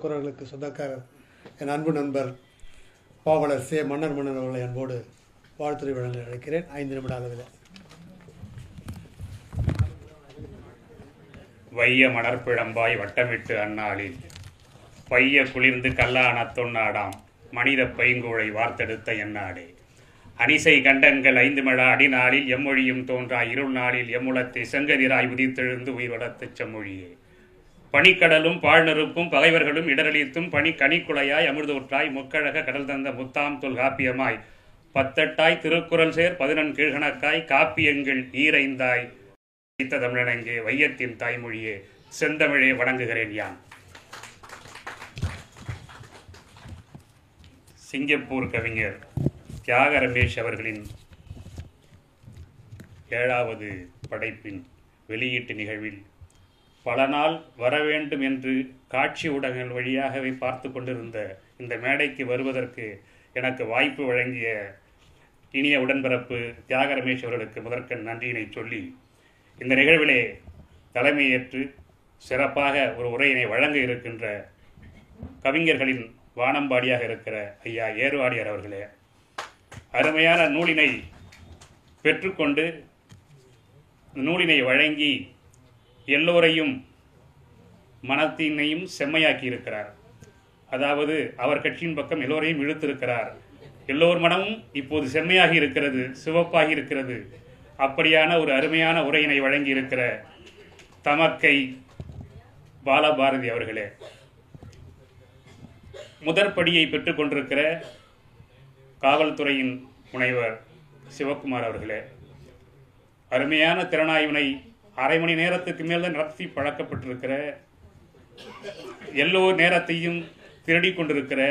குரல்களுக்கு சொந்தக்காரர் என் அன்பு நண்பர் பாவலர் சே மன்னர் அவர்களை அன்போடு வாழ்த்துறை வழங்க அழைக்கிறேன். 5 நிமிட அளவில். வைய மணற்பிழம்பாய் வட்டமிட்டு அந்நாளில் பைய குளிர்ந்து கல்லான தொன்னாடாம் மனித பைங்கூழை வார்த்தெடுத்த எந்நாடே அனிசை கண்டங்கள் 5 மழ அடிநாளில் எம்மொழியும் தோன்றா இருள் நாளில் எம்முளத்தை செங்கதிராய் உதித்தெழுந்து உயிர் வளர்த்துச் செம்மொழியே பனிக்கடலும் பாழ்நெருப்பும் பகைவர்களும் இடரளித்தும் பனி கனிக்குலையாய் அமிர்தூற்றாய் முக்கழக கடல் தந்த முத்தாம் தொல் காப்பியமாய் 18 திருக்குறள் சேர் 11 கீழ்கணக்காய் காப்பியங்கள் ஈரைந்தாய் தமிழனங்கே வையத்தின் தாய்மொழியே செந்தமிழே வணங்குகிறேன் யான். சிங்கப்பூர் கவிஞர் தியாக ரமேஷ் அவர்களின் 7வது படைப்பின் வெளியீட்டு நிகழ்வில் பல நாள் வரவேண்டும் என்று காட்சி ஊடகங்கள் வழியாகவே பார்த்து கொண்டிருந்த இந்த மேடைக்கு வருவதற்கு எனக்கு வாய்ப்பு வழங்கிய இனிய உடன்பிறப்பு தியாக ரமேஷ் அவர்களுக்கு முதற்கண் நன்றியினை சொல்லி இந்த நிகழ்விலே தலைமையேற்று சிறப்பாக ஒரு உரையினை வழங்க இருக்கின்ற கவிஞர்களின் வானம்பாடியாக இருக்கிற ஐயா ஏர்வாடியார் அவர்களே, அருமையான நூலினை பெற்றுக்கொண்டு நூலினை வழங்கி எல்லோரையும் மனத்தினையும் செம்மையாக்கி இருக்கிறார். அதாவது அவர் கட்சியின் பக்கம் எல்லோரையும் இழுத்திருக்கிறார். எல்லோர் மனமும் இப்போது செம்மையாகி இருக்கிறது, சிவப்பாகி இருக்கிறது. அப்படியான ஒரு அருமையான உரையினை வழங்கி இருக்கிற தமக்கை பாலபாரதி அவர்களே, முதற்படியை பெற்றுக்கொண்டிருக்கிற காவல்துறையின் முனைவர் சிவகுமார் அவர்களே, அருமையான திறனாய்வினை அரை மணி நேரத்துக்கு மேல் நடத்தி பழக்கப்பட்டிருக்கிற எல்லோ நேரத்தையும் திருடி கொண்டிருக்கிற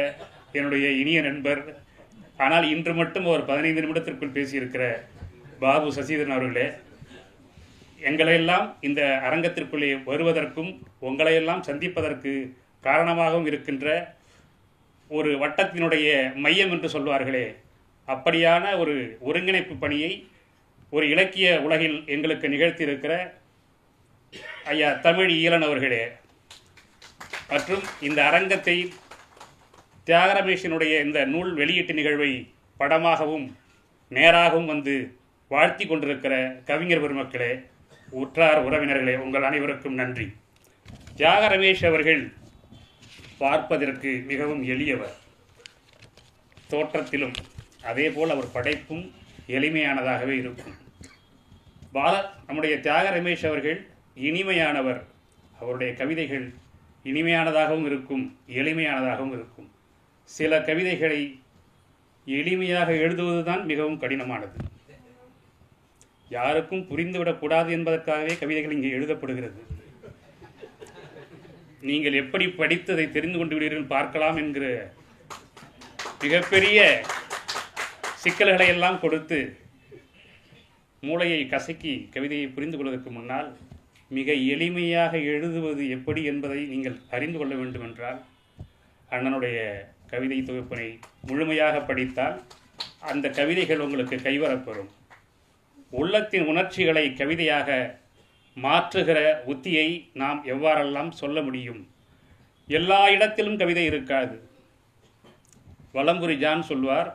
என்னுடைய இனிய நண்பர், ஆனால் இன்று மட்டும் ஒரு 15 நிமிடத்திற்குள் பேசியிருக்கிற பாபு சசிதரன் அவர்களே, எங்களையெல்லாம் இந்த அரங்கத்திற்குள்ளே வருவதற்கும் உங்களையெல்லாம் சந்திப்பதற்கு காரணமாகவும் இருக்கின்ற ஒரு வட்டத்தினுடைய மையம் என்று சொல்வார்களே, அப்படியான ஒரு ஒருங்கிணைப்பு பணியை ஒரு இலக்கிய உலகில் எங்களுக்கு நிகழ்த்தியிருக்கிற ஐயா தமிழ் ஈழன் அவர்களே, மற்றும் இந்த அரங்கத்தை தியாக ரமேஷினுடைய இந்த நூல் வெளியீட்டு நிகழ்வை படமாகவும் நேராகவும் வந்து வாழ்த்தி கொண்டிருக்கிற கவிஞர் பெருமக்களே, உற்றார் உறவினர்களே, உங்கள் அனைவருக்கும் நன்றி. தியாக ரமேஷ் அவர்கள் பார்ப்பதற்கு மிகவும் எளியவர், தோற்றத்திலும் அதேபோல் அவர் படைப்பும் எளிமையானதாகவே இருக்கும். நம்முடைய தியாக ரமேஷ் அவர்கள் இனிமையானவர். அவருடைய கவிதைகள் இனிமையானதாகவும் இருக்கும், எளிமையானதாகவும் இருக்கும். சில கவிதைகளை எளிமையாக எழுதுவதுதான் மிகவும் கடினமானது. யாருக்கும் புரிந்துவிடக்கூடாது என்பதற்காகவே கவிதைகள் இங்கே எழுதப்படுகிறது. நீங்கள் எப்படி படித்ததை தெரிந்து கொண்டு விடுவீர்கள் பார்க்கலாம் என்கிற மிகப்பெரிய சிக்கல்களை எல்லாம் கொடுத்து மூளையை கசக்கி கவிதையை புரிந்து கொள்வதற்கு முன்னால் மிக எளிமையாக எழுதுவது எப்படி என்பதை நீங்கள் அறிந்து கொள்ள வேண்டும் என்றால் அண்ணனுடைய கவிதை தொகுப்பினை முழுமையாக படித்தால் அந்த கவிதைகள் உங்களுக்கு கைவரப்பெறும். உள்ளத்தின் உணர்ச்சிகளை கவிதையாக மாற்றுகிற உத்தியை நாம் எவ்வாறெல்லாம் சொல்ல முடியும்? எல்லா இடத்திலும் கவிதை இருக்காது. வலம்புரி ஜான் சொல்வார்,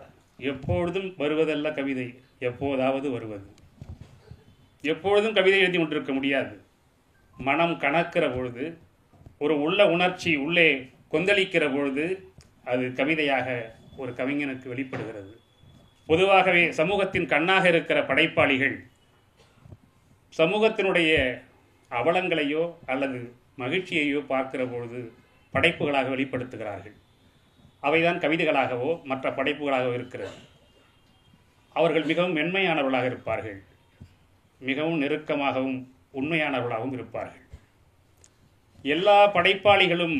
எப்பொழுதும் வருவதல்ல கவிதை, எப்போதாவது வருவது. எப்பொழுதும் கவிதை எழுதி கொண்டிருக்க முடியாது. மனம் கணக்கிற பொழுது, ஒரு உள்ள உணர்ச்சி உள்ளே கொந்தளிக்கிற பொழுது அது கவிதையாக ஒரு கவிஞனுக்கு வெளிப்படுகிறது. பொதுவாகவே சமூகத்தின் கண்ணாக இருக்கிற படைப்பாளிகள் சமூகத்தினுடைய அவலங்களையோ அல்லது மகிழ்ச்சியையோ பார்க்கிற பொழுது படைப்புகளாக வெளிப்படுத்துகிறார்கள். அவைதான் கவிதைகளாகவோ மற்ற படைப்புகளாகவோ இருக்கிறது. அவர்கள் மிகவும் மென்மையானவர்களாக இருப்பார்கள், மிகவும் நெருக்கமாகவும் உண்மையானவர்களாகவும் இருப்பார்கள். எல்லா படைப்பாளிகளும்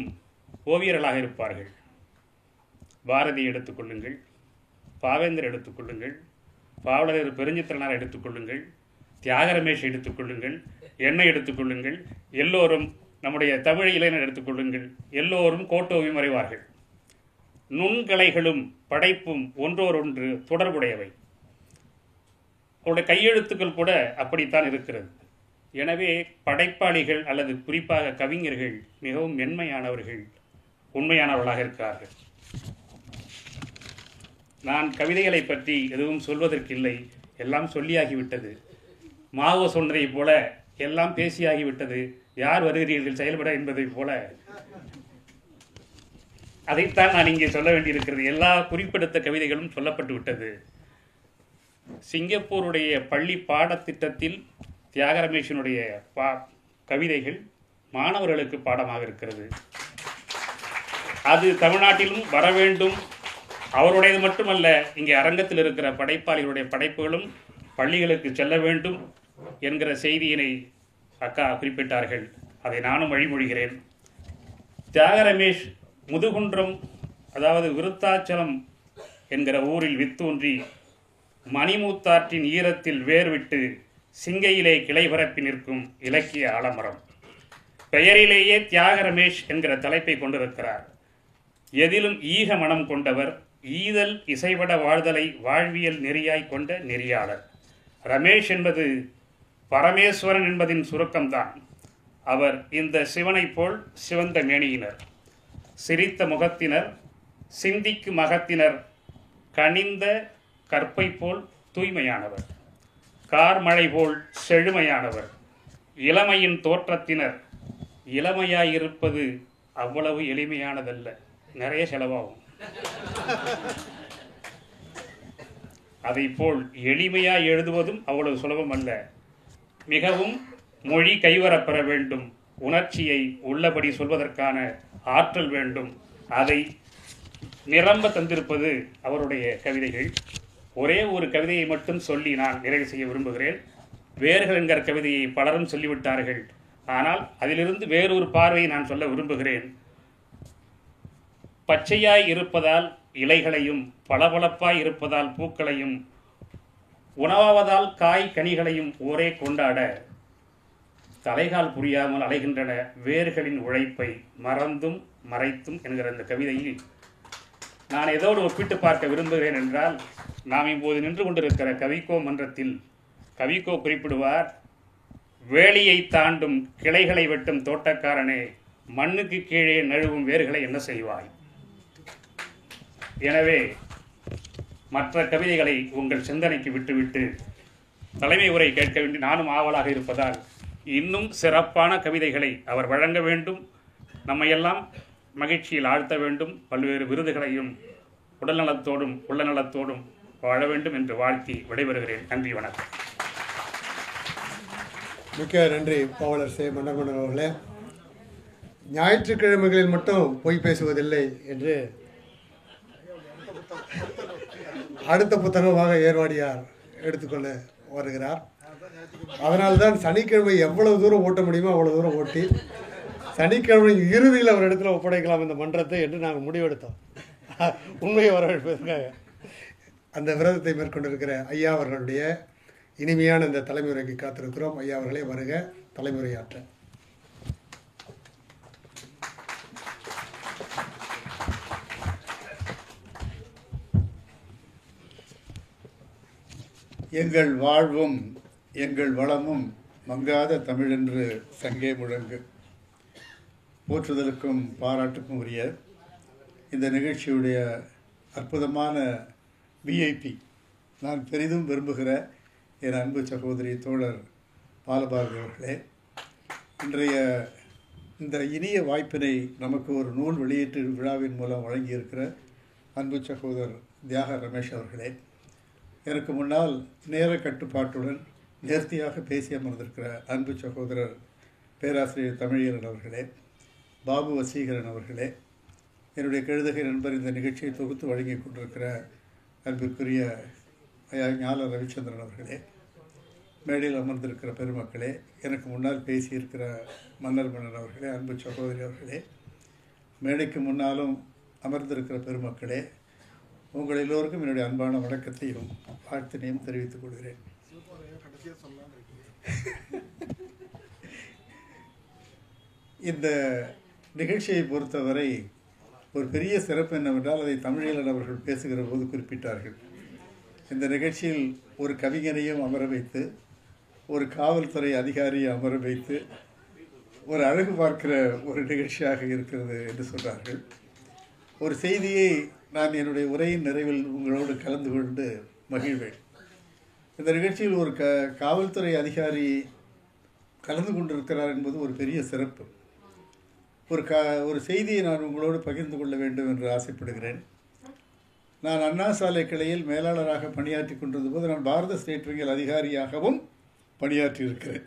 ஓவியர்களாக இருப்பார்கள். பாரதி எடுத்துக்கொள்ளுங்கள், பாவேந்தர் எடுத்துக்கொள்ளுங்கள், பாவலர் பெருஞ்சித்திரனார் எடுத்துக்கொள்ளுங்கள், தியாக ரமேஷ் எடுத்துக்கொள்ளுங்கள், என்னை எடுத்துக்கொள்ளுங்கள், எல்லோரும் நம்முடைய தமிழ் இளைஞர் எடுத்துக்கொள்ளுங்கள், எல்லோரும் கோட்டோவியம் வரைவார்கள். நுண்கலைகளும் படைப்பும் ஒன்றோடொன்று தொடர்புடையவை. அவருடைய கையெழுத்துக்கள் கூட அப்படித்தான் இருக்கிறது. எனவே படைப்பாளிகள் அல்லது குறிப்பாக கவிஞர்கள் மிகவும் மென்மையானவர்கள், உண்மையானவர்களாக இருக்கிறார்கள். நான் கவிதைகளை பற்றி எதுவும் சொல்வதற்கில்லை, எல்லாம் சொல்லியாகிவிட்டது. மாவோ சொன்னதைப் போல எல்லாம் பேசியாகிவிட்டது. யார் வருகிறீர்கள் செயல்பட என்பதைப் போல அதைத்தான் நான் இங்கே சொல்ல வேண்டியிருக்கிறது. எல்லா குறிப்பிடத்த கவிதைகளும் சொல்லப்பட்டு விட்டது. சிங்கப்பூருடைய பள்ளி பாடத்திட்டத்தில் தியாக ரமேஷனுடைய கவிதைகள் மாணவர்களுக்கு பாடமாக இருக்கிறது. அது தமிழ்நாட்டிலும் வர வேண்டும். அவருடையது மட்டுமல்ல, இங்கே அரங்கத்தில் இருக்கிற படைப்பாளிகளுடைய படைப்புகளும் பள்ளிகளுக்கு செல்ல வேண்டும் என்கிற செய்தியினை அக்கா குறிப்பிட்டார்கள். அதை நானும் வழிமொழிகிறேன். தியாக ரமேஷ் முதுகுன்றம், அதாவது விருத்தாச்சலம் என்கிற ஊரில் வித்தூன்றி மணிமூத்தாற்றின் ஈரத்தில் வேர்விட்டு சிங்கையிலே கிளை பரப்பி நிற்கும் இலக்கிய ஆலமரம். பெயரிலேயே தியாக ரமேஷ் என்கிற தலைப்பை கொண்டிருக்கிறார். எதிலும் ஈக மனம் கொண்டவர், ஈதல் இசைபட வாழ்தலை வாழ்வியல் நெறியாய் கொண்ட நெறியாளர். ரமேஷ் என்பது பரமேஸ்வரன் என்பதின் சுருக்கம்தான். அவர் இந்த சிவனைப் போல் சிவந்த மேனியினர், சிரித்த முகத்தினர், சிந்திக்கு மகத்தினர், கனிந்த கற்பை போல் தூய்மையானவர், கார்மழை போல் செழுமையானவர், இளமையின் தோற்றத்தினர். இளமையாயிருப்பது அவ்வளவு எளிமையானதல்ல, நிறைய செலவாகும். அதை போல் எளிமையாய் எழுதுவதும் அவ்வளவு சுலபம் அல்ல. மிகவும் மொழி கைவரப்பெற வேண்டும், உணர்ச்சியை உள்ளபடி சொல்வதற்கான ஆற்றல் வேண்டும். அதை நிரம்ப தந்திருப்பது அவருடைய கவிதைகள். ஒரே ஒரு கவிதையை மட்டும் சொல்லி நான் நிறைவு செய்ய விரும்புகிறேன். வேர்கள் என்கிற கவிதையை பலரும் சொல்லிவிட்டார்கள். ஆனால் அதிலிருந்து வேறொரு பார்வையை நான் சொல்ல விரும்புகிறேன். பச்சையாய் இருப்பதால் இலைகளையும், பளபளப்பாய் இருப்பதால் பூக்களையும், உணவாவதால் காய் கனிகளையும் ஒரே கொண்டாட தலைகால் புரியாமல் அலைகின்றன வேர்களின் உழைப்பை மறந்தும் மறைத்தும் என்கிற இந்த கவிதையில் நான் எதோடு ஒப்பிட்டு பார்க்க விரும்புகிறேன் என்றால், நாம் இப்போது நின்று கொண்டிருக்கிற கவிக்கோ மன்றத்தில் கவிக்கோ குறிப்பிடுவார், வேலியை தாண்டும் கிளைகளை வெட்டும் தோட்டக்காரனே, மண்ணுக்கு கீழே நழுவும் வேர்களை என்ன செய்வாய்? எனவே மற்ற கவிதைகளை உங்கள் சிந்தனைக்கு விட்டுவிட்டு தலைமை உரை கேட்க வேண்டி நானும் ஆவலாக இருப்பதால் இன்னும் சிறப்பான கவிதைகளை அவர் வழங்க வேண்டும், நம்மையெல்லாம் மகிழ்ச்சியில் ஆழ்த்த வேண்டும், பல்வேறு விருதுகளையும் உடல்நலத்தோடும் உள்ளநலத்தோடும் வாழ வேண்டும் என்று வாழ்த்தி விடைபெறுகிறேன். நன்றி, வணக்கம். மிக்க நன்றி பாவலர் சே மன்னர்மன்னன் அவர்களே. ஞாயிற்றுக்கிழமைகளில் மட்டும் பொய் பேசுவதில்லை என்று அடுத்த புத்தகமாக ஏர்வாடியார் எடுத்துக்கொள்ள வருகிறார். அதனால்தான் சனிக்கிழமை எவ்வளவு தூரம் ஓட்ட முடியுமோ அவ்வளவு தூரம் ஓட்டி சனிக்கிழமை இறுதியில் அவர் இடத்துல ஒப்படைக்கலாம் இந்த மன்றத்தை என்று நாங்கள் முடிவெடுத்தோம். உண்மையை வரவேற்பதற்காக அந்த விரதத்தை மேற்கொண்டிருக்கிற ஐயா அவர்களுடைய இனிமையான இந்த தலைமுறைக்கு காத்திருக்கிறோம். ஐயா அவர்களே வருக தலைமுறையாற்ற. எங்கள் வாழ்வும் எங்கள் வளமும் மங்காத தமிழென்று சங்கே முழங்கு. போற்றுதலுக்கும் பாராட்டுக்கும் உரிய இந்த நிகழ்ச்சியுடைய அற்புதமான விஐபி, நான் பெரிதும் விரும்புகிற என் அன்பு சகோதரி தோழர் பாலபாரதி அவர்களே, இன்றைய இந்த இனிய வாய்ப்பினை நமக்கு ஒரு நூல் வெளியீட்டு விழாவின் மூலம் வழங்கியிருக்கிற அன்பு சகோதரர் தியாக ரமேஷ் அவர்களே, எனக்கு முன்னால் நேர கட்டுப்பாட்டுடன் நேர்த்தியாக பேசி அமர்ந்திருக்கிற அன்பு சகோதரர் பேராசிரியர் தமிழியரன் அவர்களே, பாபு வசீகரன் அவர்களே, என்னுடைய கழுதகை நண்பர் இந்த நிகழ்ச்சியை தொகுத்து வழங்கி கொண்டிருக்கிற அன்பிற்குரிய ஞால ரவிச்சந்திரன் அவர்களே, மேடையில் அமர்ந்திருக்கிற பெருமக்களே, எனக்கு முன்னால் பேசியிருக்கிற மன்னர் அவர்களே, அன்பு சகோதரி அவர்களே, மேடைக்கு முன்னாலும் அமர்ந்திருக்கிற பெருமக்களே, உங்கள் எல்லோருக்கும் என்னுடைய அன்பான வணக்கத்தையும் வாழ்த்தினையும் தெரிவித்துக் கொள்கிறேன். இந்த நிகழ்ச்சியை பொறுத்தவரை ஒரு பெரிய சிறப்பு என்னவென்றால், அதை தமிழியலன் அவர்கள் பேசுகிற போது குறிப்பிட்டார்கள். இந்த நிகழ்ச்சியில் ஒரு கவிஞனையும் அமர வைத்து, ஒரு காவல்துறை அதிகாரியை அமர வைத்து ஒரு அழகு பார்க்கிற ஒரு நிகழ்ச்சியாக இருக்கிறது என்று சொன்னார்கள். ஒரு செய்தியை நான் என்னுடைய உரையின் நிறைவில் உங்களோடு கலந்து கொண்டு மகிழ்வேன். இந்த நிகழ்ச்சியில் ஒரு காவல்துறை அதிகாரி கலந்து கொண்டிருக்கிறார் என்பது ஒரு பெரிய சிறப்பு. ஒரு செய்தியை நான் உங்களோடு பகிர்ந்து கொள்ள வேண்டும் என்று ஆசைப்படுகிறேன். நான் அண்ணா சாலை கிளையில் மேலாளராக பணியாற்றி கொண்டிருந்த போது நான் பாரத ஸ்டேட் வங்கியில் அதிகாரியாகவும் பணியாற்றி இருக்கிறேன்.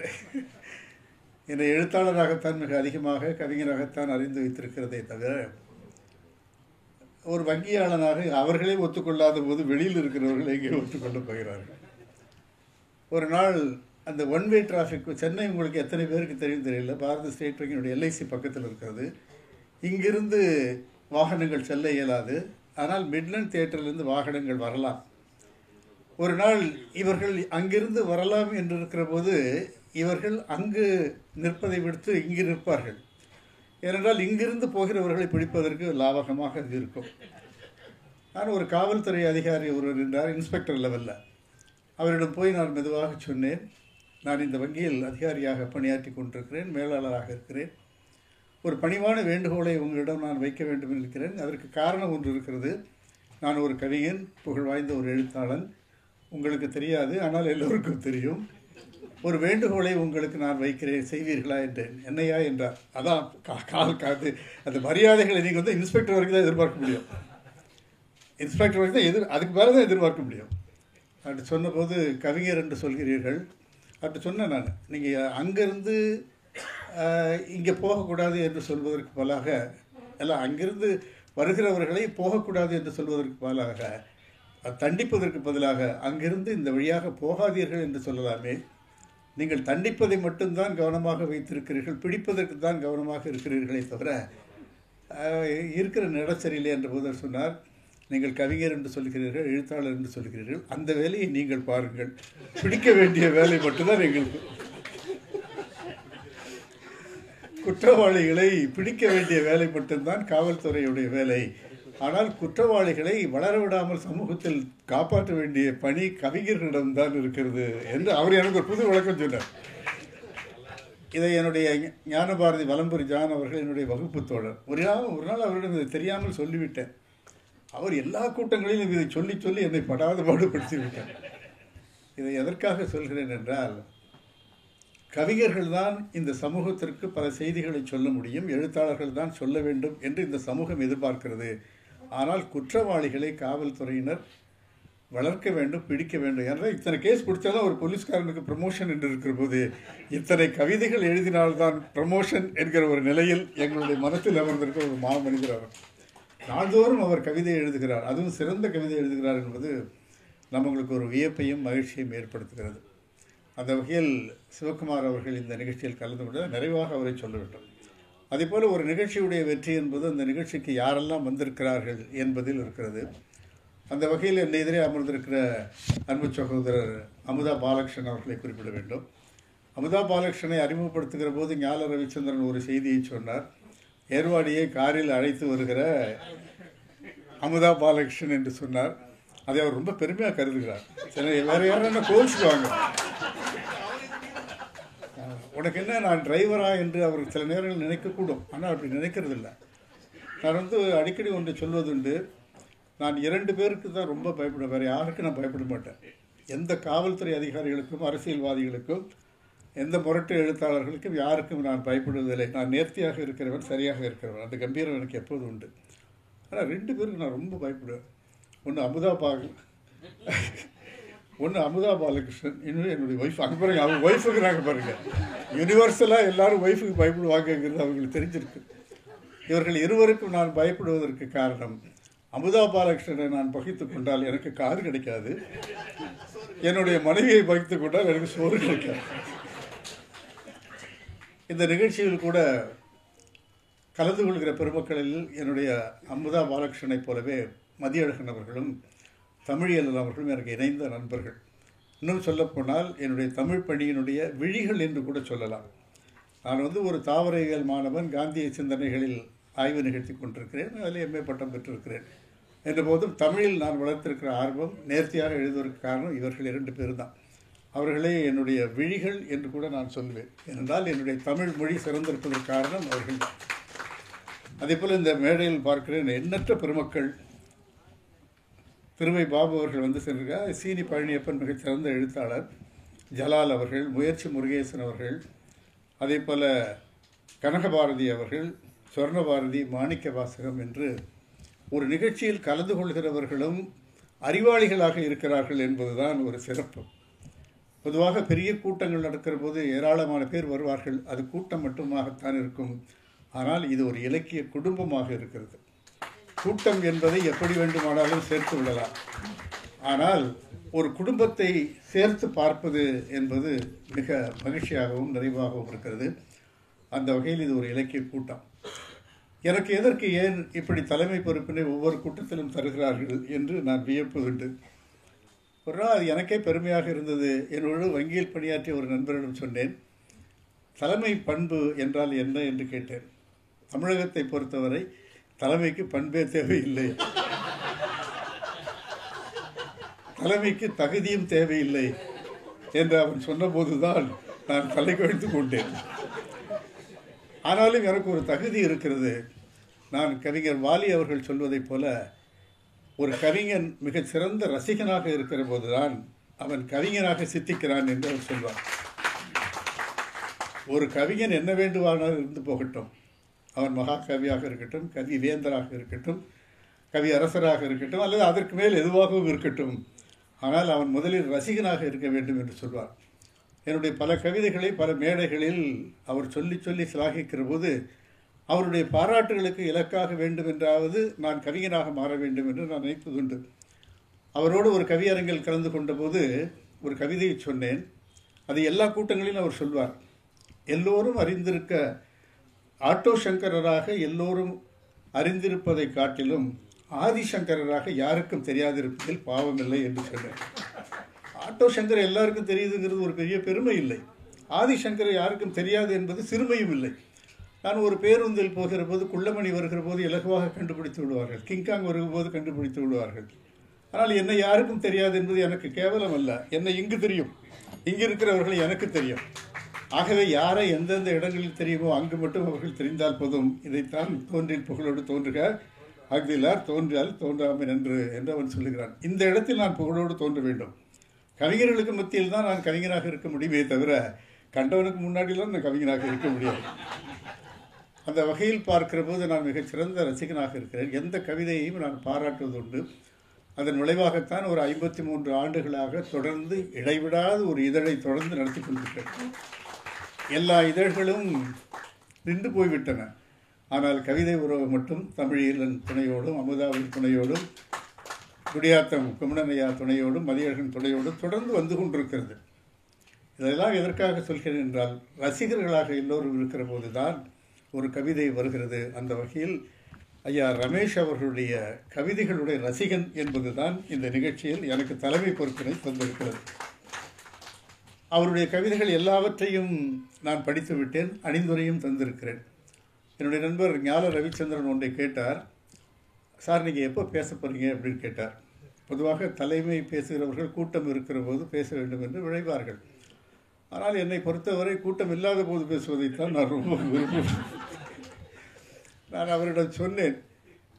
என்னை எழுத்தாளராகத்தான் மிக அதிகமாக, கவிஞராகத்தான் அறிந்து வைத்திருக்கிறதே தவிர, ஒரு வங்கியாளனாக அவர்களே ஒத்துக்கொள்ளாத போது வெளியில் இருக்கிறவர்கள் எங்கே ஒத்துக்கொள்ளப் போகிறார்கள். ஒரு நாள் அந்த ஒன்வே டிராஃபிக், சென்னை உங்களுக்கு எத்தனை பேருக்கு தெரியும் தெரியல, பாரத ஸ்டேட் வங்கியினுடைய எல்ஐசி பக்கத்தில் இருக்கிறது. இங்கிருந்து வாகனங்கள் செல்ல இயலாது, ஆனால் மிட்லண்ட் தியேட்டர்லேருந்து வாகனங்கள் வரலாம். ஒரு நாள் இவர்கள் அங்கிருந்து வரலாம் என்று இருக்கிற போது இவர்கள் அங்கு நிற்பதை விடுத்து இங்கு நிற்பார்கள். ஏனென்றால் இங்கிருந்து போகிறவர்களை பிடிப்பதற்கு லாபகமாக இது இருக்கும். நான் ஒரு காவல்துறை அதிகாரி ஒருவர் என்றார், இன்ஸ்பெக்டர் லெவலில். அவரிடம் போய் நான் மெதுவாக சொன்னேன், நான் இந்த வங்கியில் அதிகாரியாக பணியாற்றி கொண்டிருக்கிறேன், மேலாளராக இருக்கிறேன். ஒரு பணிவான வேண்டுகோளை உங்களிடம் நான் வைக்க வேண்டும் என்று இருக்கிறேன். அதற்கு காரணம் ஒன்று இருக்கிறது. நான் ஒரு கவிஞன், புகழ் வாய்ந்த ஒரு எழுத்தாளன். உங்களுக்கு தெரியாது, ஆனால் எல்லோருக்கும் தெரியும். ஒரு வேண்டுகோளை உங்களுக்கு நான் வைக்கிறேன், செய்வீர்களா என்றேன். என்னையா என்றார். அதான் கால் காத்து அந்த மரியாதைகளை நீங்கள் வந்து இன்ஸ்பெக்டர் வரைக்கும் தான் எதிர்பார்க்க முடியும். இன்ஸ்பெக்டர் வரைக்கும் தான் அதுக்கு மேலே தான் எதிர்பார்க்க முடியும். அப்படி சொன்னபோது, கவிஞர் என்று சொல்கிறீர்கள். அப்படி சொன்னேன் நான், நீங்கள் அங்கேருந்து இங்கே போகக்கூடாது என்று சொல்வதற்கு பதிலாக, எல்லாம் அங்கிருந்து வருகிறவர்களை போகக்கூடாது என்று சொல்வதற்கு பதிலாக, தண்டிப்பதற்கு பதிலாக அங்கிருந்து இந்த வழியாக போகாதீர்கள் என்று சொல்லலாமே. நீங்கள் தண்டிப்பதை மட்டும்தான் கவனமாக வைத்திருக்கிறீர்கள், பிடிப்பதற்கு தான் கவனமாக இருக்கிறீர்களே தவிர இருக்கிற நடச்சரியில்லை என்ற போது சொன்னார், நீங்கள் கவிஞர் என்று சொல்கிறீர்கள், எழுத்தாளர் என்று சொல்கிறீர்கள், அந்த வேலையை நீங்கள் பாருங்கள், பிடிக்க வேண்டிய வேலை மட்டும்தான் எங்களுக்கு. குற்றவாளிகளை பிடிக்க வேண்டிய வேலை மட்டும்தான் காவல்துறையுடைய வேலை. ஆனால் குற்றவாளிகளை வளர விடாமல் சமூகத்தில் காப்பாற்ற வேண்டிய பணி கவிஞர்களிடம்தான் இருக்கிறது என்று அவர் எனக்கு ஒரு புது விளக்கம் சொன்னார். இதை என்னுடைய ஞானபாரதி வலம்புரி ஜான் அவர்கள் என்னுடைய வகுப்பு தோழர். ஒரு நாள் அவரிடம் இதை தெரியாமல் சொல்லிவிட்டேன். அவர் எல்லா கூட்டங்களிலும் இதை சொல்லி சொல்லி என்னை படாத பாடுபடுத்தி விட்டார். இதை எதற்காக சொல்கிறேன் என்றால், கவிஞர்கள் தான் இந்த சமூகத்திற்கு பல செய்திகளை சொல்ல முடியும், எழுத்தாளர்கள் தான் சொல்ல வேண்டும் என்று இந்த சமூகம் எதிர்பார்க்கிறது. ஆனால் குற்றவாளிகளை காவல்துறையினர் வளர்க்க வேண்டும், பிடிக்க வேண்டும். ஏன்னா இத்தனை கேஸ் பிடிச்சாலும் ஒரு போலீஸ்காரனுக்கு ப்ரமோஷன் என்று இருக்கிற போது, இத்தனை கவிதைகள் எழுதினால்தான் ப்ரமோஷன் என்கிற ஒரு நிலையில் எங்களுடைய மனத்தில் அமர்ந்திருக்கிற ஒரு மாமனிதர் அவர். நாள்தோறும் அவர் கவிதை எழுதுகிறார், அதுவும் சிறந்த கவிதை எழுதுகிறார் என்பது நம்மளுக்கு ஒரு வியப்பையும் மகிழ்ச்சியையும் ஏற்படுத்துகிறது. அந்த வகையில் சிவகுமார் அவர்கள் இந்த நிகழ்ச்சியில் கலந்து கொண்டு நிறைவாக அவரை சொல்ல வேண்டும். அதேபோல் ஒரு நிகழ்ச்சியுடைய வெற்றி என்பது அந்த நிகழ்ச்சிக்கு யாரெல்லாம் வந்திருக்கிறார்கள் என்பதில் இருக்கிறது. அந்த வகையில் என்னை எதிரே அமர்ந்திருக்கிற அன்பு சகோதரர் அமுதா பாலகிருஷ்ணன் அவர்களை குறிப்பிட வேண்டும். அமுதா பாலகிருஷ்ணனை அறிமுகப்படுத்துகிற போது ஞால ரவிச்சந்திரன் ஒரு செய்தியை சொன்னார். ஏர்வாடியை காரில் அழைத்து வருகிற அமுதா பாலகிருஷ்ணன் என்று சொன்னார். அதை அவர் ரொம்ப பெருமையாக கருதுகிறார். சில வேறு யாரும் என்ன கோவிச்சுக்குவாங்க, உனக்கு என்ன நான் டிரைவரா என்று அவர் சில நேரங்கள் நினைக்கக்கூடும். ஆனால் அப்படி நினைக்கிறதில்லை. நான் வந்து அடிக்கடி ஒன்று சொல்வதுண்டு, நான் 2 பேருக்கு தான் ரொம்ப பயப்படுவேன், வேறு யாருக்கும் நான் பயப்பட மாட்டேன். எந்த காவல்துறை அதிகாரிகளுக்கும், அரசியல்வாதிகளுக்கும், எந்த முரட்டு எழுத்தாளர்களுக்கும் யாருக்கும் நான் பயப்படுவதில்லை. நான் நேர்த்தியாக இருக்கிறவன், சரியாக இருக்கிறவன், அந்த கம்பீரம் எனக்கு எப்போதும் உண்டு. ஆனால் 2 பேருக்கு நான் ரொம்ப பயப்படுவேன். ஒன்று அமுதா பாலகிருஷ்ணன், இன்னும் என்னுடைய ஒய்ஃப். அங்கே பாருங்க, அவங்க ஒய்ஃபுங்கிறாங்க பாருங்கள். யூனிவர்சலாக எல்லாரும் ஒய்ஃபுக்கு பயப்படுவாங்கங்கிறது அவங்களுக்கு தெரிஞ்சிருக்கு. இவர்கள் இருவருக்கும் நான் பயப்படுவதற்கு காரணம், அமுதா பாலகிருஷ்ணனை நான் பகித்து கொண்டால் எனக்கு கார் கிடைக்காது, என்னுடைய மனைவியை பகித்து கொண்டால் எனக்கு சோறு கிடைக்காது. இந்த நிகழ்ச்சியில் கூட கலந்து கொள்கிற பெருமக்களில் என்னுடைய அமுதா பாலகிருஷ்ணனை போலவே மதியழகன் அவர்களும் தமிழியல் அவர்களும் எனக்கு இணைந்த நண்பர்கள். இன்னும் சொல்லப்போனால் என்னுடைய தமிழ் பணியினுடைய விழிகள் என்று கூட சொல்லலாம். நான் வந்து ஒரு தாவரவியல் மாணவன், காந்திய சிந்தனைகளில் ஆய்வு நிகழ்த்தி கொண்டிருக்கிறேன், அதில் எம்ஏ பட்டம் பெற்றிருக்கிறேன். என்ற போதும் தமிழில் நான் வளர்த்திருக்கிற ஆர்வம், நேர்த்தியாக எழுதுவதற்கு காரணம் இவர்கள் 2 பேர் தான். அவர்களே என்னுடைய விழிகள் என்று கூட நான் சொல்வேன். ஏனென்றால் என்னுடைய தமிழ் மொழி சிறந்திருப்பதற்கு காரணம் அவர்கள் தான். அதே போல் இந்த மேடையில் பார்க்கிறேன் எண்ணற்ற பெருமக்கள். திருவை பாபு அவர்கள் வந்து சென்றிருக்கார். சீனி பழனியப்பன் மிகச்சிறந்த எழுத்தாளர். ஜலால் அவர்கள், முயற்சி முருகேசன் அவர்கள், அதே போல் கனகபாரதி அவர்கள், சொர்ணபாரதி, மாணிக்க வாசகம் என்று ஒரு நிகழ்ச்சியில் கலந்து கொள்கிறவர்களும் அறிவாளிகளாக இருக்கிறார்கள் என்பதுதான் ஒரு சிறப்பு. பொதுவாக பெரிய கூட்டங்கள் நடக்கிற போது ஏராளமான பேர் வருவார்கள். அது கூட்டம் மட்டுமாகத்தான் இருக்கும். ஆனால் இது ஒரு இலக்கிய குடும்பமாக இருக்கிறது. கூட்டம் என்பதை எப்படி வேண்டுமானாலும் சேர்த்து விடலாம். ஆனால் ஒரு குடும்பத்தை சேர்த்து பார்ப்பது என்பது மிக மகிழ்ச்சியாகவும் நிறைவாகவும் இருக்கிறது. அந்த வகையில் இது ஒரு இலக்கிய கூட்டம். எனக்கு எதற்கு ஏன் இப்படி தலைமை பொறுப்பினை ஒவ்வொரு கூட்டத்திலும் தருகிறார்கள் என்று நான் வியப்பதுண்டு. ஒரு நாள் அது எனக்கே பெருமையாக இருந்தது. என்னோடு வங்கியில் பணியாற்றிய ஒரு நண்பரிடம் சொன்னேன், தலைமை பண்பு என்றால் என்ன என்று கேட்டேன். தமிழகத்தை பொறுத்தவரை தலைமைக்கு பண்பே தேவையில்லை, தலைமைக்கு தகுதியும் தேவையில்லை என்று அவன் சொன்னபோதுதான் நான் தலை கழித்து கொண்டேன். ஆனாலும் எனக்கு ஒரு தகுதி இருக்கிறது. நான் கவிஞர் வாலி அவர்கள் சொல்வதைப் போல ஒரு கவிஞன் மிகச் சிறந்த ரசிகனாக இருக்கிற போதுதான் அவன் கவிஞனாக சித்திக்கிறான் என்று அவர் சொல்வார். ஒரு கவிஞன் என்ன வேண்டுமானாலும் இருந்து போகட்டும், அவன் மகாகவியாக இருக்கட்டும், கவி வேந்தராக இருக்கட்டும், கவி அரசராக இருக்கட்டும், அல்லது அதற்கு மேல் எதுவாகவும் இருக்கட்டும், ஆனால் அவன் முதலில் ரசிகனாக இருக்க வேண்டும் என்று சொல்வார். என்னுடைய பல கவிதைகளை பல மேடைகளில் அவர் சொல்லி சொல்லி சிலாகிக்கிற போது அவருடைய பாராட்டுகளுக்கு இலக்காக வேண்டும் என்றாவது நான் கவிஞனாக மாற வேண்டும் என்று நான் நினைப்பதுண்டு. அவரோடு ஒரு கவியரங்கில் கலந்து கொண்ட போது ஒரு கவிதையை சொன்னேன். அது எல்லா கூட்டங்களிலும் அவர் சொல்வார். எல்லோரும் அறிந்திருக்க ஆட்டோ சங்கரராக எல்லோரும் அறிந்திருப்பதை காட்டிலும் ஆதிசங்கரராக யாருக்கும் தெரியாதிருப்பதில் பாவமில்லை என்று சொன்னேன். ஆட்டோ சங்கர் எல்லாருக்கும் தெரியுதுங்கிறது ஒரு பெரிய பெருமை இல்லை. ஆதிசங்கர் யாருக்கும் தெரியாது என்பது சிறுமையும் இல்லை. நான் ஒரு பேருந்தில் போகிற போது, குள்ளமணி வருகிற போது இலகுவாக கண்டுபிடித்து விடுவார்கள், கிங்காங் வரும்போது கண்டுபிடித்து விடுவார்கள். ஆனால் என்னை யாருக்கும் தெரியாது என்பது எனக்கு கேவலம் அல்ல. என்னை இங்கு தெரியும், இங்கு இருக்கிறவர்கள் எனக்கு தெரியும். ஆகவே யாரை எந்தெந்த இடங்களில் தெரியுமோ அங்கு மட்டும் அவர்கள் தெரிந்தால் போதும். இதைத்தான் தோன்றில் புகழோடு தோன்றுக, அஃதிலார் தோன்றால் தோன்றாமல் என்று அவன் சொல்லுகிறான். இந்த இடத்தில் நான் புகழோடு தோன்ற வேண்டும். கவிஞர்களுக்கு மத்தியில் தான் நான் கவிஞராக இருக்க முடியுமே தவிர கண்டவனுக்கு முன்னாடிலாம் நான் கவிஞராக இருக்க முடியாது. அந்த வகையில் பார்க்கிற போது நான் மிகச்சிறந்த ரசிகனாக இருக்கிறேன். எந்த கவிதையையும் நான் பாராட்டுவதுண்டு. அதன் விளைவாகத்தான் ஒரு 53 ஆண்டுகளாக தொடர்ந்து இடைவிடாத ஒரு இதழை தொடர்ந்து நடத்தி கொண்டிருக்கிறேன். எல்லா இதழ்களும் நின்று போய்விட்டன. ஆனால் கவிதை உறவு மட்டும் தமிழீழன் துணையோடும், அமுதாவின் துணையோடும், குடியாத்தம் குமணனையா துணையோடும், மதியழகன் துணையோடும் தொடர்ந்து வந்து கொண்டிருக்கிறது. இதெல்லாம் எதற்காக சொல்கிறேன் என்றால், ரசிகர்களாக எல்லோரும் இருக்கிற போது தான் ஒரு கவிதை வருகிறது. அந்த வகையில் ஐயா ரமேஷ் அவர்களுடைய கவிதைகளுடைய ரசிகன் என்பது தான் இந்த நிகழ்ச்சியில் எனக்கு தலைமை பொறுப்பினை தந்திருக்கிறது. அவருடைய கவிதைகள் எல்லாவற்றையும் நான் படித்து விட்டேன், அணிந்துரையும் தந்திருக்கிறேன். என்னுடைய நண்பர் ஞால ரவிச்சந்திரன் ஒன்றை கேட்டார். சார், நீங்கள் எப்போ பேச போகிறீங்க அப்படின்னு கேட்டார். பொதுவாக தலைமை பேசுகிறவர்கள் கூட்டம் இருக்கிற போது பேச வேண்டும் என்று விழைவார்கள். ஆனால் என்னை பொறுத்தவரை கூட்டம் இல்லாத போது பேசுவதைத்தான் நான் ரொம்ப விரும்புகிறேன். நான் அவரிடம் சொன்னேன்,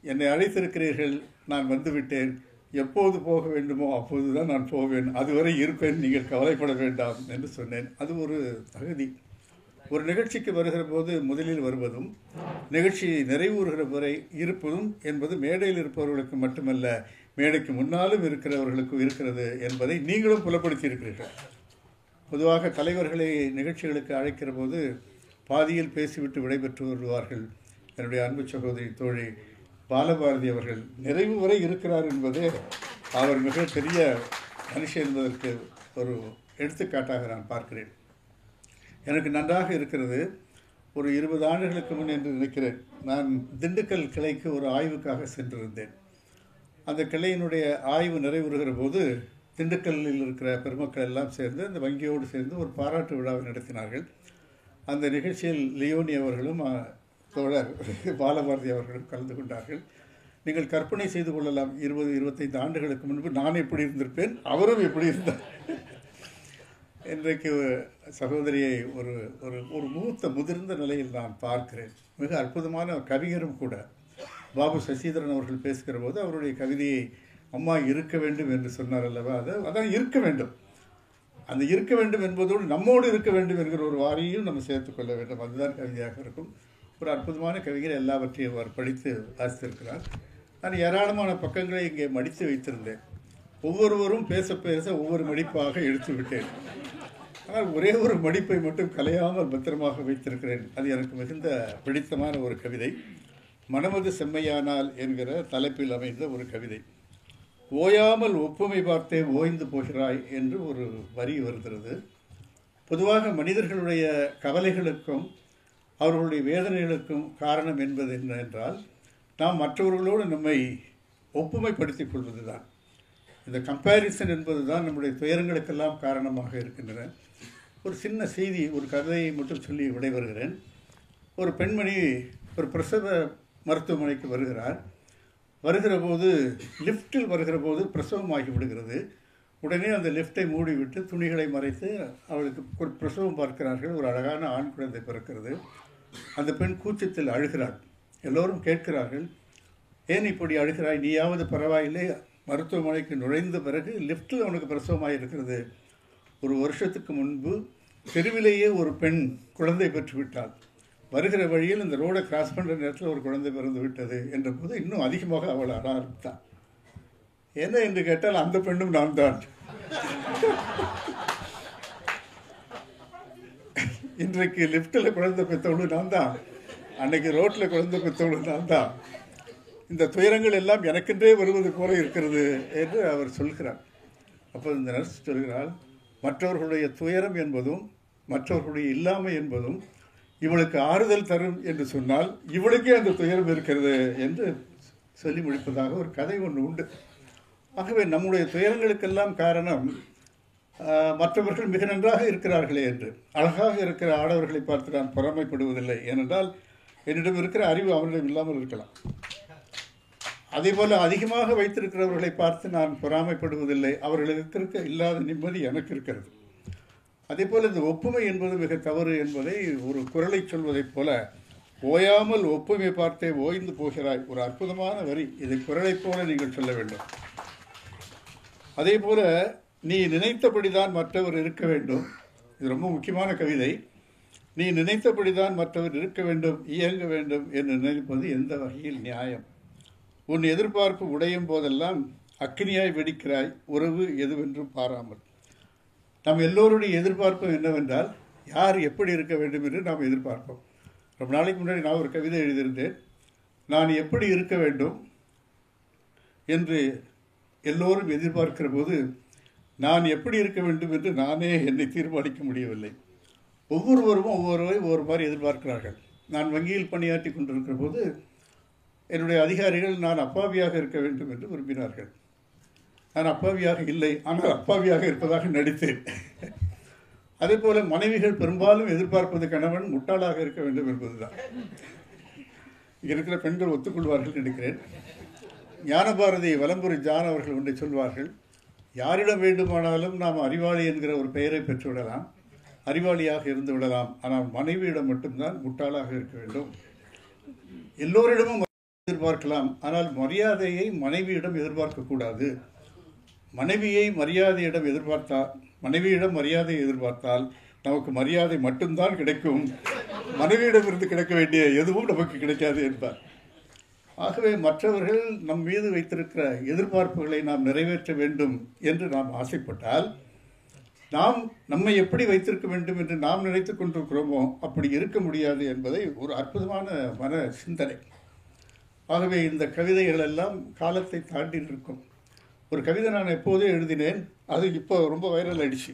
என்னை அழைத்திருக்கிறீர்கள், நான் வந்துவிட்டேன், எப்போது போக வேண்டுமோ அப்போது தான் நான் போவேன், அதுவரை இருப்பேன், நீங்கள் கவலைப்பட வேண்டாம் என்று சொன்னேன். அது ஒரு தகுதி. ஒரு நிகழ்ச்சிக்கு வருகிற போது முதலில் வருவதும் நிகழ்ச்சி நிறைவுறுகிற வரை இருப்பதும் என்பது மேடையில் இருப்பவர்களுக்கு மட்டுமல்ல, மேடைக்கு முன்னாலும் இருக்கிறவர்களுக்கும் இருக்கிறது என்பதை நீங்களும் புலப்படுத்தி இருக்கிறீர்கள். பொதுவாக தலைவர்களை நிகழ்ச்சிகளுக்கு அழைக்கிற போது பாதியில் பேசிவிட்டு விடைபெற்று வருவார்கள். என்னுடைய அன்பு சகோதரி தோழி பாலபாரதி அவர்கள் நிறைவு வரை இருக்கிறார் என்பதே அவர் மிக பெரிய மனுஷன் என்பதற்கு ஒரு எடுத்துக்காட்டாக நான் பார்க்கிறேன். எனக்கு நன்றாக இருக்கிறது. ஒரு 20 ஆண்டுகளுக்கு முன் என்று நினைக்கிறேன், நான் திண்டுக்கல் கிளைக்கு ஒரு ஆய்வுக்காக சென்றிருந்தேன். அந்த கிளையினுடைய ஆய்வு நிறைவுறுகிற போது திண்டுக்கல்லில் இருக்கிற பெருமக்கள் எல்லாம் சேர்ந்து அந்த வங்கியோடு சேர்ந்து ஒரு பாராட்டு விழாவை நடத்தினார்கள். அந்த நிகழ்ச்சியில் லியோனி அவர்களும் தோழர் பாலபாரதி அவர்களும் கலந்து கொண்டார்கள். நீங்கள் கற்பனை செய்து கொள்ளலாம், 20-25 ஆண்டுகளுக்கு முன்பு நான் எப்படி இருந்திருப்பேன், அவரும் எப்படி இருந்தார் இன்றைக்கு சகோதரியை ஒரு ஒரு ஒரு முதிர்ந்த நிலையில் நான் பார்க்கிறேன். மிக அற்புதமான கவிஞரும் கூட. பாபு சசிதரன் அவர்கள் பேசுகிற போது அவருடைய கவிதையை அம்மா இருக்க வேண்டும் என்று சொன்னார் அல்லவா, அதான் இருக்க வேண்டும். அந்த இருக்க வேண்டும் என்பதோடு நம்மோடு இருக்க வேண்டும் என்கிற ஒரு வாரியும் நம்ம சேர்த்துக்கொள்ள வேண்டும். அதுதான் கவிதையாக இருக்கும். ஒரு அற்புதமான கவிஞர், எல்லாவற்றையும் அவர் படித்து வாசித்திருக்கிறார். நான் ஏராளமான பக்கங்களை இங்கே மடித்து வைத்திருந்தேன். ஒவ்வொருவரும் பேச பேச ஒவ்வொரு மடிப்பாக எடுத்து விட்டேன். ஆனால் ஒரே ஒரு மடிப்பை மட்டும் கலையாமல் பத்திரமாக வைத்திருக்கிறேன். அது எனக்கு மிகுந்த பிடித்தமான ஒரு கவிதை. மனமது செம்மையானால் என்கிற தலைப்பில் அமைந்த ஒரு கவிதை. ஓயாமல் ஒப்புமை பார்த்தே ஓய்ந்து போகிறாய் என்று ஒரு வரி வருகிறது. பொதுவாக மனிதர்களுடைய கவலைகளுக்கும் அவர்களுடைய வேதனைகளுக்கும் காரணம் என்பது என்ன என்றால், நாம் மற்றவர்களோடு நம்மை ஒப்புமைப்படுத்திக் கொள்வது தான். இந்த கம்பேரிசன் என்பது தான் நம்முடைய துயரங்களுக்கெல்லாம் காரணமாக இருக்கின்றன. ஒரு சின்ன செய்தி, ஒரு கதையை மட்டும் சொல்லி விடைபெறுகிறேன். ஒரு பெண்மணி ஒரு பிரசவ மருத்துவமனைக்கு வருகிற போது லிஃப்ட்டில் வருகிற போது பிரசவமாகி விடுகிறது. உடனே அந்த லிஃப்ட்டை மூடிவிட்டு துணிகளை மறைத்து அவளுக்கு ஒரு பிரசவம் பார்க்கிறார்கள். ஒரு அழகான ஆண் குழந்தை பிறக்கிறது. அந்த பெண் கூச்சத்தில் அழுகிறாள். எல்லோரும் கேட்கிறார்கள், ஏன் இப்படி அழுகிறாய்? நீயாவது பரவாயில்லை, மருத்துவமனைக்கு நுழைந்த பிறகு லிஃப்ட்டில் அவனுக்கு பிரசவமாக இருக்கிறது. ஒரு வருஷத்துக்கு முன்பு தெருவிலேயே ஒரு பெண் குழந்தை பெற்றுவிட்டாள். வருகிற வழியில் இந்த ரோடை கிராஸ் பண்ணுற நேரத்தில் ஒரு குழந்தை பிறந்து விட்டது என்ற போது இன்னும் அதிகமாக அவள் அழ ஆரம்பித்தான். என்ன என்று கேட்டால், அந்த பெண்ணும் நான் தான். இன்றைக்கு லிஃப்ட்டில் குழந்தை பெற்றவளும் நான் தான், அன்னைக்கு ரோட்டில் குழந்தை பெற்றவளும் நான் தான். இந்த துயரங்கள் எல்லாம் எனக்கென்றே வருவது போல இருக்கிறது என்று அவர் சொல்கிறார். அப்போ இந்த நர்ஸ் சொல்கிறாள், மற்றவர்களுடைய துயரம் என்பதும் மற்றவர்களுடைய இல்லாமை என்பதும் இவளுக்கு ஆறுதல் தரும் என்று சொன்னால் இவளுக்கே அந்த துயரம் இருக்கிறது என்று சொல்லி முடிப்பதாக ஒரு கதை ஒன்று உண்டு. ஆகவே நம்முடைய துயரங்களுக்கெல்லாம் காரணம் மற்றவர்கள் மிக நன்றாக இருக்கிறார்களே என்று. அழகாக இருக்கிற ஆடவர்களை பார்த்து நான் பொறாமைப்படுவதில்லை. ஏனென்றால் என்னிடம் இருக்கிற அறிவு அவரிடம் இல்லாமல் இருக்கலாம். அதேபோல் அதிகமாக வைத்திருக்கிறவர்களை பார்த்து நான் பொறாமைப்படுவதில்லை. அவர்களுக்கு இல்லாத நிம்மதி எனக்கு இருக்கிறது. அதேபோல் இந்த ஒப்புமை என்பது மிக தவறு என்பதை ஒரு குறளை சொல்வதைப் போல, ஓயாமல் ஒப்புமை பார்த்தே ஓய்ந்து போகிறாய், ஒரு அற்புதமான வரி. இதை குறளைப் போல நீங்கள் சொல்ல வேண்டும். அதே போல நீ நினைத்தபடிதான் மற்றவர் இருக்க வேண்டும். இது ரொம்ப முக்கியமான கவிதை. நீ நினைத்தபடிதான் மற்றவர் இருக்க வேண்டும், இயங்க வேண்டும் என்று நினைப்பது எந்த வகையில் நியாயம்? உன் எதிர்பார்ப்பு உடையும் போதெல்லாம் அக்கினியாய் வெடிக்கிறாய், உறவு எதுவென்றும் பாராமல். நாம் எல்லோருடைய எதிர்பார்ப்பும் என்னவென்றால், யார் எப்படி இருக்க வேண்டும் என்று நாம் எதிர்பார்ப்போம். ரொம்ப நாளைக்கு முன்னாடி நான் ஒரு கவிதை எழுதியிருந்தேன். நான் எப்படி இருக்க வேண்டும் என்று எல்லோரும் எதிர்பார்க்கிற போது, நான் எப்படி இருக்க வேண்டும் என்று நானே என்னை தீர்மானிக்க முடியவில்லை. ஒவ்வொருவரும் ஒவ்வொரு மாதிரி எதிர்பார்க்கிறார்கள். நான் வங்கியில் பணியாற்றி கொண்டிருக்கிற போது என்னுடைய அதிகாரிகள் நான் அப்பாவியாக இருக்க வேண்டும் என்று விரும்பினார்கள். நான் அப்பாவியாக இல்லை, ஆனால் அப்பாவியாக இருப்பதாக நடித்தேன். அதே போல மனைவிகள் பெரும்பாலும் எதிர்பார்ப்பது கணவன் முட்டாளாக இருக்க வேண்டும் என்பதுதான். இங்கே இருக்கிற பெண்கள் ஒத்துக்கொள்வார்கள் நினைக்கிறேன். ஞானபாரதி வலம்புரி ஜான் அவர்கள் ஒன்றை சொல்வார்கள், யாரிடம் வேண்டுமானாலும் நாம் அறிவாளி என்கிற ஒரு பெயரை பெற்றுவிடலாம், அறிவாளியாக இருந்து விடலாம், ஆனால் மனைவியிடம் மட்டும்தான் முட்டாளாக இருக்க வேண்டும். எல்லோரிடமும் எதிர்பார்க்கலாம், ஆனால் மரியாதையை மனைவியிடம் எதிர்பார்க்கக்கூடாது. மனைவியிடம் மரியாதையை எதிர்பார்த்தால் நமக்கு மரியாதை மட்டும்தான் கிடைக்கும், மனைவியிடமிருந்து கிடைக்க வேண்டிய எதுவும் நமக்கு கிடைக்காது என்பார். ஆகவே மற்றவர்கள் நம் மீது வைத்திருக்கிற எதிர்பார்ப்புகளை நாம் நிறைவேற்ற வேண்டும் என்று நாம் ஆசைப்பட்டால், நாம் நம்மை எப்படி வைத்திருக்க வேண்டும் என்று நாம் நினைத்து கொண்டிருக்கிறோமோ அப்படி இருக்க முடியாது என்பதை ஒரு அற்புதமான மன சிந்தனை. ஆகவே இந்த கவிதைகள் எல்லாம் காலத்தை தாண்டி இருக்கும். ஒரு கவிதை நான் எப்போதே எழுதினேன், அது இப்போ ரொம்ப வைரல் ஆயிடுச்சு.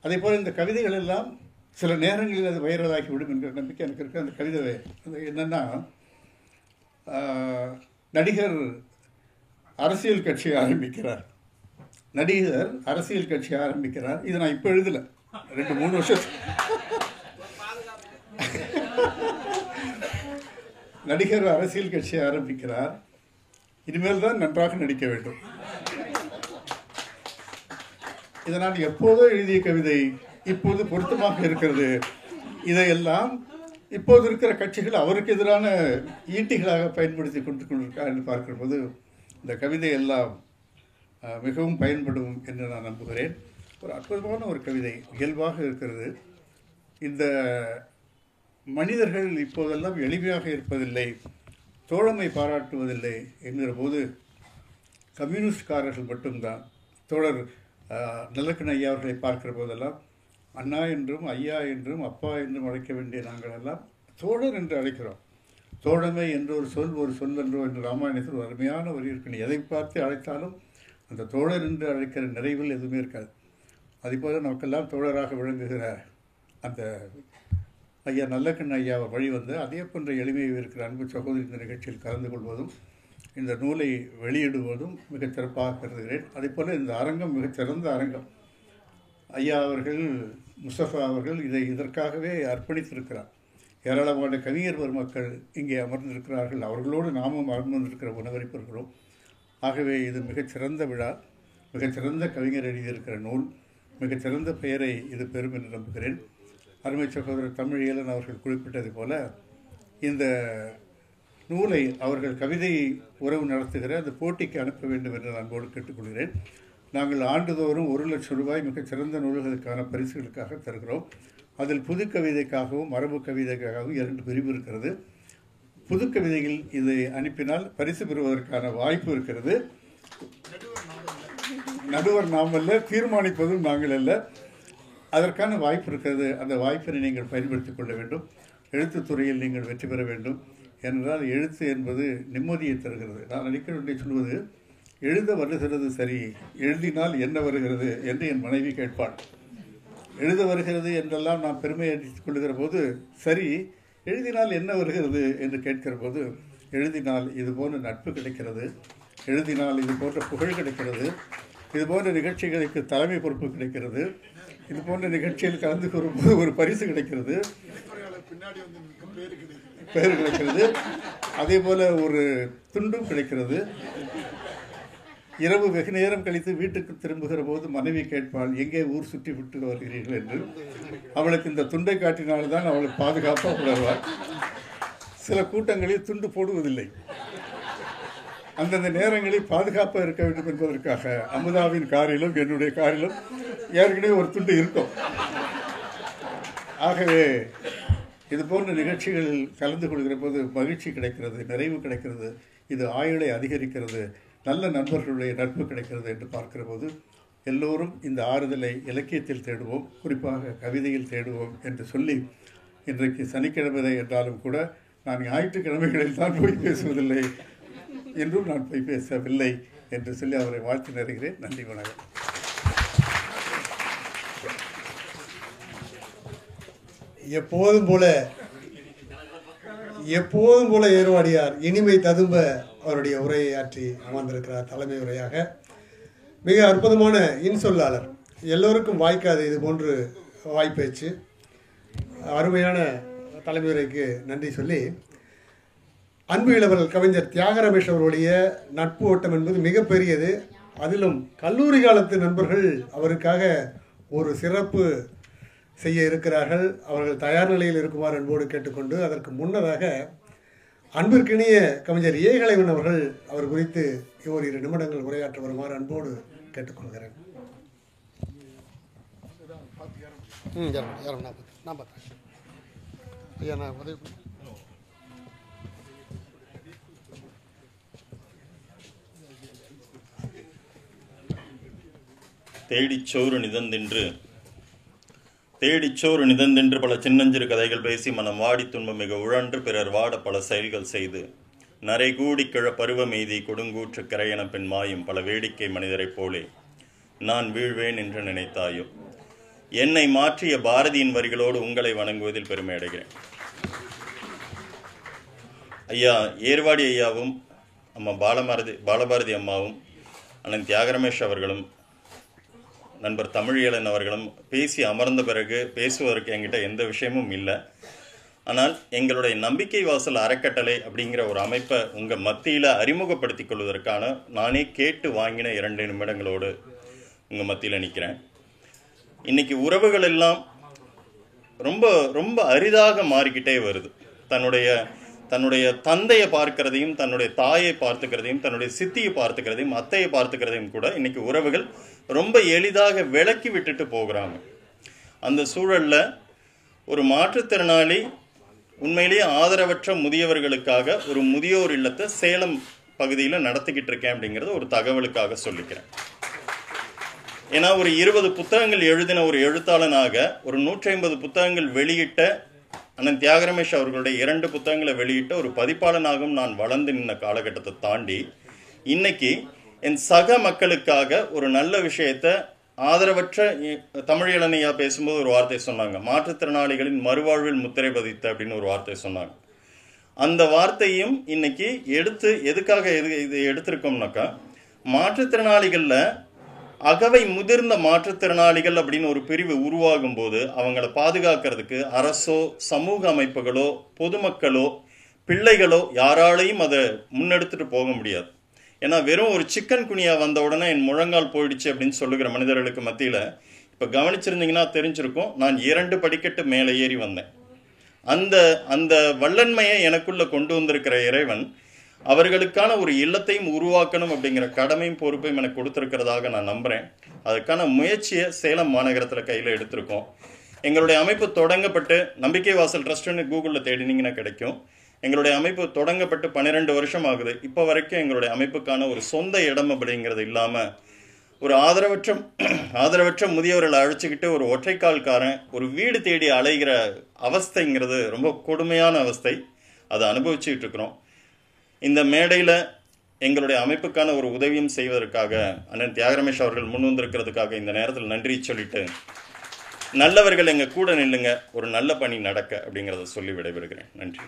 அதே போல் இந்த கவிதைகள் எல்லாம் சில நேரங்களில் அது வைரலாகி விடும் என்கிற நம்பிக்கை எனக்கு இருக்குது. அந்த கவிதை அது என்னென்னா, நடிகர் அரசியல் கட்சி ஆரம்பிக்கிறார். இது நான் இப்போ எழுதலை, 2-3 வருஷம். நடிகர் அரசியல் கட்சி ஆரம்பிக்கிறார். இனிமேல் தான் நன்றாக நடிக்க வேண்டும். இதை நான் எப்போதோ எழுதிய கவிதை இப்போது பொருத்தமாக இருக்கிறது. இதையெல்லாம் இப்போது இருக்கிற கட்சிகள் அவருக்கு எதிரான ஈட்டிகளாக பயன்படுத்தி கொண்டிருக்கிறார் என்று பார்க்கிற போது இந்த கவிதை எல்லாம் மிகவும் பயன்படும் என்று நான் நம்புகிறேன். ஒரு அற்புதமான ஒரு கவிதை, இயல்பாக இருக்கிறது. இந்த மனிதர்கள் இப்போதெல்லாம் எளிமையாக இருப்பதில்லை, தோழமை பாராட்டுவதில்லை என்கிற போது கம்யூனிஸ்ட்காரர்கள் மட்டும்தான். தோழர் நல்லக்கண் ஐயா அவர்களை பார்க்கிற போதெல்லாம் அண்ணா என்றும் ஐயா என்றும் அப்பா என்றும் அழைக்க வேண்டிய நாங்கள் எல்லாம் தோழர் என்று அழைக்கிறோம். தோழமை என்ற ஒரு சொல் என்றோ என்று ராமாயணத்தில் ஒரு அருமையான வரி இருக்கணும். எதை பார்த்து அழைத்தாலும் அந்த தோழர் என்று அழைக்கிற நிறைவில் எதுவுமே இருக்காது. அதுபோல நமக்கெல்லாம் தோழராக விளங்குகிற அந்த ஐயா நல்லக்கண் ஐயா வழி வந்து அதே போன்ற எளிமையாக இருக்கிற அன்பு சகோதரி இந்த நிகழ்ச்சியில் கலந்து கொள்வதும் இந்த நூலை வெளியிடுவதும் மிகச் சிறப்பாக கருதுகிறேன். அதேபோல் இந்த அரங்கம் மிகச்சிறந்த அரங்கம். ஐயா அவர்கள், முஸ்தபா அவர்கள் இதற்காகவே அர்ப்பணித்திருக்கிறார். ஏராளமான கவிஞர் பெருமக்கள் இங்கே அமர்ந்திருக்கிறார்கள். அவர்களோடு நாமும் அமர்ந்திருக்கிற உணவளிப்பவர்களும். ஆகவே இது மிகச்சிறந்த விழா, மிகச்சிறந்த கவிஞர் எழுதியிருக்கிற நூல், மிகச்சிறந்த பெயரை இது பெறும் என்று நம்புகிறேன். அருமை சகோதரர் தமிழியலன் அவர்கள் குறிப்பிட்டது போல இந்த நூலை அவர்கள் கவிதை உறவு நடத்துகிற அந்த போட்டிக்கு அனுப்ப வேண்டும் என்று நான் அன்போடு கேட்டுக்கொள்கிறேன். நாங்கள் ஆண்டுதோறும் 1 லட்சம் ரூபாய் மிகச்சிறந்த நூல்களுக்கான பரிசுகளுக்காக தருகிறோம். அதில் புது கவிதைக்காகவும் மரபு கவிதைக்காகவும் 2 பிரிவு இருக்கிறது. புது கவிதையில் இதை அனுப்பினால் பரிசு பெறுவதற்கான வாய்ப்பு இருக்கிறது. நடுவர் நாம் அல்ல, தீர்மானிப்பதும் நாங்கள் அல்ல. அதற்கான வாய்ப்பு இருக்கிறது. அந்த வாய்ப்பினை நீங்கள் பயன்படுத்திக் கொள்ள வேண்டும். எழுத்துத்துறையில் நீங்கள் வெற்றி பெற வேண்டும் என்றால் எழுத்து என்பது நிம்மதியை தருகிறது. நான் அடிக்கடி சொல்வது, எழுத வருகிறது சரி, எழுதினால் என்ன வருகிறது என்று என் மனைவி கேட்பாள். எழுத வருகிறது என்றெல்லாம் நான் பெருமை அடித்துக் கொள்ளுகிற போது, சரி எழுதினால் என்ன வருகிறது என்று கேட்கிற போது, எழுதினால் இது போன்ற நட்பு கிடைக்கிறது, எழுதினால் இது போன்ற புகழ் கிடைக்கிறது, இது போன்ற நிகழ்ச்சிகளுக்கு தலைமை பொறுப்பு கிடைக்கிறது, இது போன்ற நிகழ்ச்சியில் கலந்து கொள்ளும்போது ஒரு பரிசு கிடைக்கிறது, பெயர் கிடைக்கிறது, அதே போல ஒரு துண்டும் கிடைக்கிறது. இரவு வெகு நேரம் கழித்து வீட்டுக்கு திரும்புகிற போது மனைவி கேட்பாள், எங்கே ஊர் சுற்றி விட்டு வருகிறீர்கள் என்று. அவளுக்கு இந்த துண்டை காட்டினால்தான் அவளுக்கு பாதுகாப்பாக உணர்வாள். சில கூட்டங்களில் துண்டு போடுவதில்லை. அந்தந்த நேரங்களில் பாதுகாப்பாக இருக்க வேண்டும் என்பதற்காக அமுதாவின் காரிலும் என்னுடைய காரிலும் ஏற்கனவே ஒரு துண்டு இருக்கும். ஆகவே இது போன்ற நிகழ்ச்சிகளில் கலந்து கொள்கிற போது மகிழ்ச்சி கிடைக்கிறது, நிறைவு கிடைக்கிறது, இது ஆயுளை அதிகரிக்கிறது, நல்ல நண்பர்களுடைய நட்பு கிடைக்கிறது என்று பார்க்கிற போது எல்லோரும் இந்த ஆறுதலை இலக்கியத்தில் தேடுவோம், குறிப்பாக கவிதையில் தேடுவோம் என்று சொல்லி, இன்றைக்கு சனிக்கிழமை என்றாலும் கூட நான் ஞாயிற்றுக்கிழமைகளில் தான் போய் பேசுவதில்லை என்றும் நான் போய் பேசவில்லை என்று சொல்லி அவரை வாழ்த்து நிறைகிறேன். நன்றி, வணக்கம். எப்போதும் போல ஏர்வாடியார் இனிமை ததும்ப அவருடைய உரையை ஆற்றி அமர்ந்திருக்கிறார். தலைமை உரையாக மிக அற்புதமான இன்சொல்லாளர், எல்லோருக்கும் வாய்க்காது இது போன்று வாய்ப்பேச்சு. அருமையான தலைமையுரைக்கு நன்றி சொல்லி, அன்பு இளவல் கவிஞர் தியாக ரமேஷ் அவருடைய நட்பு ஓட்டம் என்பது மிகப்பெரியது. அதிலும் கல்லூரி காலத்து நண்பர்கள் அவருக்காக ஒரு சிறப்பு செய்ய இருக்கிறார்கள். அவர்கள் தயார் நிலையில் இருக்குமாறு அன்போடு கேட்டுக்கொண்டு, அதற்கு முன்னதாக அன்பிற்கினிய கவிஞர் ஏகலைவன் அவர்கள் அவர் குறித்து 2 நிமிடங்கள் உரையாற்ற வருமாறு அன்போடு கேட்டுக்கொள்கிறேன். தேடிச்சோறு நிதந்தென்று பல சின்னஞ்சிறு கதைகள் பேசி மனம் வாடி துன்பம் மிக உழன்று பிறர் வாட பல செயல்கள் செய்து நரை கூடி கிழ பருவ மீதி கொடுங்கூற்று கரையென பின் மாயும் பல வேடிக்கை மனிதரைப் போலே நான் வீழ்வேன் என்று நினைத்தாயோ. என்னை மாற்றிய பாரதியின் வரிகளோடு உங்களை வணங்குவதில் பெருமை அடைகிறேன். ஐயா ஏர்வாடி ஐயாவும் அம்மா பாலபாரதி அம்மாவும் அண்ணன் தியாகரமேஷ் அவர்களும் நண்பர் தமிழியலன் அவர்களும் பேசி அமர்ந்த பிறகு பேசுவதற்கு என்கிட்ட எந்த விஷயமும் இல்லை. ஆனால் எங்களுடைய நம்பிக்கை வாசல் அறக்கட்டளை அப்படிங்கிற ஒரு அமைப்பை உங்கள் மத்தியில் அறிமுகப்படுத்திக் கொள்வதற்கான நானே கேட்டு வாங்கின 2 நிமிடங்களோடு உங்கள் மத்தியில் நிற்கிறேன். இன்னைக்கு உறவுகள் எல்லாம் ரொம்ப ரொம்ப அரிதாக மாறிக்கிட்டே வருது. தன்னுடைய தந்தையை பார்க்கிறதையும், தன்னுடைய தாயை பார்த்துக்கிறதையும், தன்னுடைய சித்தியை பார்த்துக்கிறதையும், அத்தையை பார்த்துக்கிறதையும் கூட இன்னைக்கு உறவுகள் ரொம்ப எளிதாக விலக்கி விட்டுட்டு போகிறாங்க. அந்த சூழல்ல ஒரு மாற்றுத்திறனாளி உண்மையிலேயே ஆதரவற்ற முதியவர்களுக்காக ஒரு முதியோர் இல்லத்தை சேலம் பகுதியில் நடத்திக்கிட்டு இருக்கேன் அப்படிங்கிறது ஒரு தகவலுக்காக சொல்லிக்கிறேன். ஏன்னா ஒரு 20 புத்தகங்கள் எழுதின ஒரு எழுத்தாளனாக ஒரு 150 புத்தகங்கள் வெளியிட்ட அண்ணன் தியாகரமேஷ் அவர்களுடைய 2 புத்தகங்களை வெளியிட்ட ஒரு பதிப்பாளனாகவும் நான் வளர்ந்து நின்ற காலகட்டத்தை தாண்டி இன்னைக்கு என் சக மக்களுக்காக ஒரு நல்ல விஷயத்த ஆதரவற்ற தமிழ் இளநியா பேசும்போது ஒரு வார்த்தை சொன்னாங்க, மாற்றுத்திறனாளிகளின் மறுவாழ்வில் முத்திரை பதித்த அப்படின்னு ஒரு வார்த்தை சொன்னாங்க. அந்த வார்த்தையும் இன்னைக்கு எதுக்காக இது எடுத்திருக்கோம்னாக்கா, மாற்றுத்திறனாளிகளில் அகவை முதிர்ந்த மாற்றுத்திறனாளிகள் அப்படின்னு ஒரு பிரிவு உருவாகும் போது அவங்களை பாதுகாக்கிறதுக்கு அரசோ சமூக அமைப்புகளோ பொதுமக்களோ பிள்ளைகளோ யாராலையும் அதை முன்னெடுத்துட்டு போக முடியாது. ஏன்னா வெறும் ஒரு சிக்கன் குனியா வந்த உடனே என் முழங்கால் போயிடுச்சு அப்படின்னு சொல்லுகிற மனிதர்களுக்கு மத்தியில் இப்போ கவனிச்சிருந்தீங்கன்னா தெரிஞ்சிருக்கும், நான் 2 படிக்கட்டு மேலே ஏறி வந்தேன். அந்த வல்லன்மையை எனக்குள்ள கொண்டு வந்திருக்கிற இறைவன் அவர்களுக்கான ஒரு இல்லத்தையும் உருவாக்கணும் அப்படிங்கிற கடமையும் பொறுப்பையும் எனக்கு கொடுத்துருக்கிறதாக நான் நம்புகிறேன். அதுக்கான முயற்சியை சேலம் மாநகரத்தில் கையில் எடுத்திருக்கோம். எங்களுடைய அமைப்பு தொடங்கப்பட்டு நம்பிக்கை வாசல் ட்ரஸ்ட்டுன்னு கூகுளில் தேடினீங்கன்னா கிடைக்கும். எங்களுடைய அமைப்பு தொடங்கப்பட்டு 12 வருஷம் ஆகுது. இப்போ வரைக்கும் எங்களுடைய அமைப்புக்கான ஒரு சொந்த இடம் அப்படிங்கிறது இல்லாமல் ஒரு ஆதரவற்ற முதியவர்களை அழைச்சிக்கிட்டு ஒரு ஒற்றைக்கால்காரன் ஒரு வீடு தேடி அலைகிற அவஸ்தைங்கிறது ரொம்ப கொடுமையான அவஸ்தை. அதை அனுபவிச்சுக்கிட்டு இருக்கிறோம். இந்த மேடையில் எங்களுடைய அமைப்புக்கான ஒரு உதவியும் செய்வதற்காக அண்ணன் தியாகரமேஷ் அவர்கள் முன் வந்திருக்கிறதுக்காக இந்த நேரத்தில் நன்றி சொல்லிட்டு, நல்லவர்கள் எங்கள் கூட நில்லுங்க, ஒரு நல்ல பணி நடக்க அப்படிங்கிறத சொல்லி விடைபெறுகிறேன். நன்றி.